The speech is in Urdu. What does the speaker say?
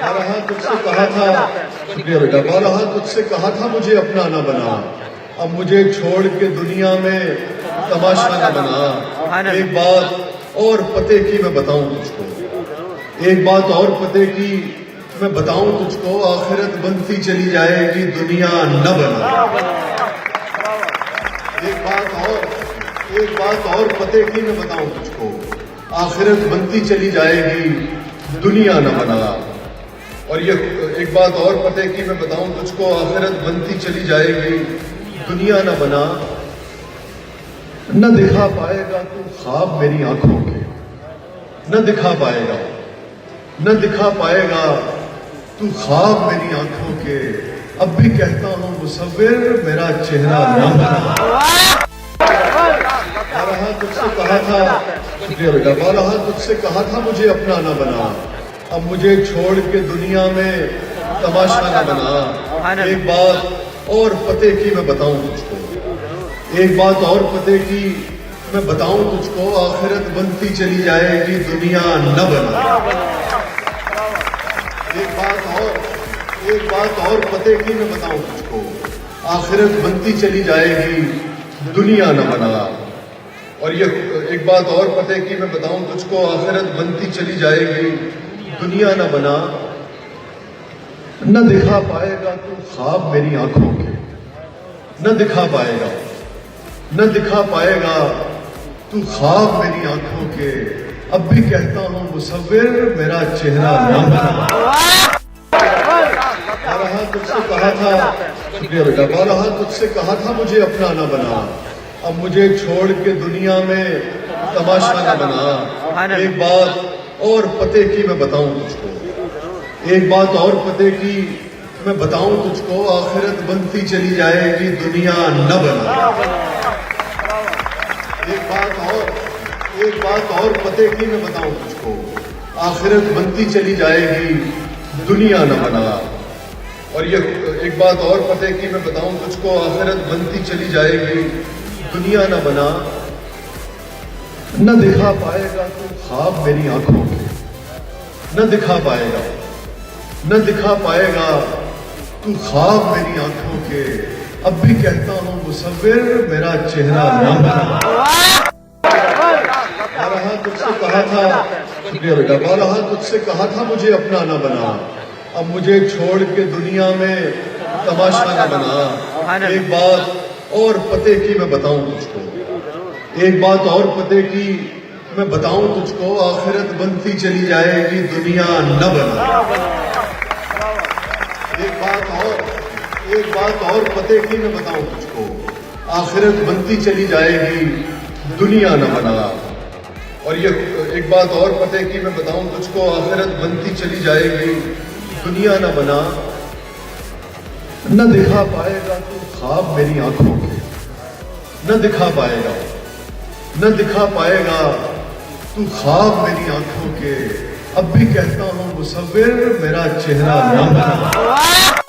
بارہا تجھ سے کہا تھا، شکریہ بیٹا، بارہا تجھ سے کہا تھا مجھے اپنا نہ بنا، اب مجھے چھوڑ کے دنیا میں تماشا نہ بنا۔ ایک بات اور پتے کی میں بتاؤں تجھ کو، ایک بات اور پتے کی میں بتاؤں تجھ کو، آخرت بنتی چلی جائے گی دنیا نہ بنا۔ ایک بات اور پتے کی میں بتاؤں تجھ کو، آخرت بنتی چلی جائے گی دنیا نہ بنا۔ اور یہ ایک بات اور پتے کی میں بتاؤں تجھ کو، آخرت بنتی چلی جائے گی دنیا نہ بنا۔ نہ دکھا پائے گا تو خواب میری آنکھوں کے، نہ دکھا پائے گا، نہ دکھا پائے گا تو خواب میری آنکھوں کے، اب بھی کہتا ہوں مصور میرا چہرہ نہ بنا۔ بارہا تجھ سے کہا تھا، شکریہ بیٹا، بارہا تجھ سے کہا تھا مجھے اپنا نہ بنا، اب مجھے چھوڑ کے دنیا میں تماشا نہ بنا۔ ایک بات اور پتے کی میں بتاؤں تجھ کو، ایک بات اور پتے کی میں بتاؤں تجھ کو، آخرت بنتی چلی جائے گی دنیا نہ بنا۔ ایک بات اور پتے کی میں بتاؤں تجھ کو، آخرت بنتی چلی جائے گی دنیا نہ بنا۔ اور یہ ایک بات اور پتے کی میں بتاؤں تجھ کو، آخرت بنتی چلی جائے گی دنیا نہ بنا۔ نہ دکھا پائے گا تو خواب میری آنکھوں کے، نہ دکھا پائے گا، نہ دکھا پائے گا تو خواب میری آنکھوں کے، اب بھی کہتا ہوں مصور میرا چہرہ نہ بنا۔ بارہا تجھ سے کہا تھا، شکریہ بیٹا، بارہا تجھ سے کہا تھا مجھے اپنا نہ بنا، اب مجھے چھوڑ کے دنیا میں تماشا نہ بنا۔ ایک بات اور پتے کی میں بتاؤں تجھ کو، ایک بات اور پتے کی میں بتاؤں تجھ کو، آخرت بنتی چلی جائے گی دنیا نہ بنا۔ ایک بات اور پتے کی میں بتاؤں تجھ کو، آخرت بنتی چلی جائے گی دنیا نہ بنا۔ اور یہ ایک بات اور پتے کی میں بتاؤں تجھ کو، آخرت بنتی چلی جائے گی دنیا نہ بنا۔ نہ دکھا پائے گا تو خواب میری آنکھوں کے، نہ دکھا پائے گا، نہ دکھا پائے گا تو خواب میری آنکھوں کے، اب بھی کہتا ہوں مصور میرا چہرہ نہ بنا۔ بارہا تجھ سے کہا تھا، شکریہ بیٹا، بارہا تجھ سے کہا تھا مجھے اپنا نہ بنا، اب مجھے چھوڑ کے دنیا میں تماشا نہ بنا۔ ایک بات اور پتے کی میں بتاؤں تجھ کو، ایک بات اور پتے کی میں بتاؤں تجھ کو، آخرت بنتی چلی جائے گی دنیا نہ بنا۔ ایک بات اور پتے کی میں بتاؤں تجھ کو، آخرت بنتی چلی جائے گی دنیا نہ بنا۔ اور یہ ایک بات اور پتے کی میں بتاؤں تجھ کو، آخرت بنتی چلی جائے گی دنیا نہ بنا۔ نہ دکھا پائے گا تو خواب میری آنکھوں کے، نہ دکھا پائے گا، نہ دکھا پائے گا تو خواب میری آنکھوں کے، اب بھی کہتا ہوں مصور میرا چہرہ نہ بنا۔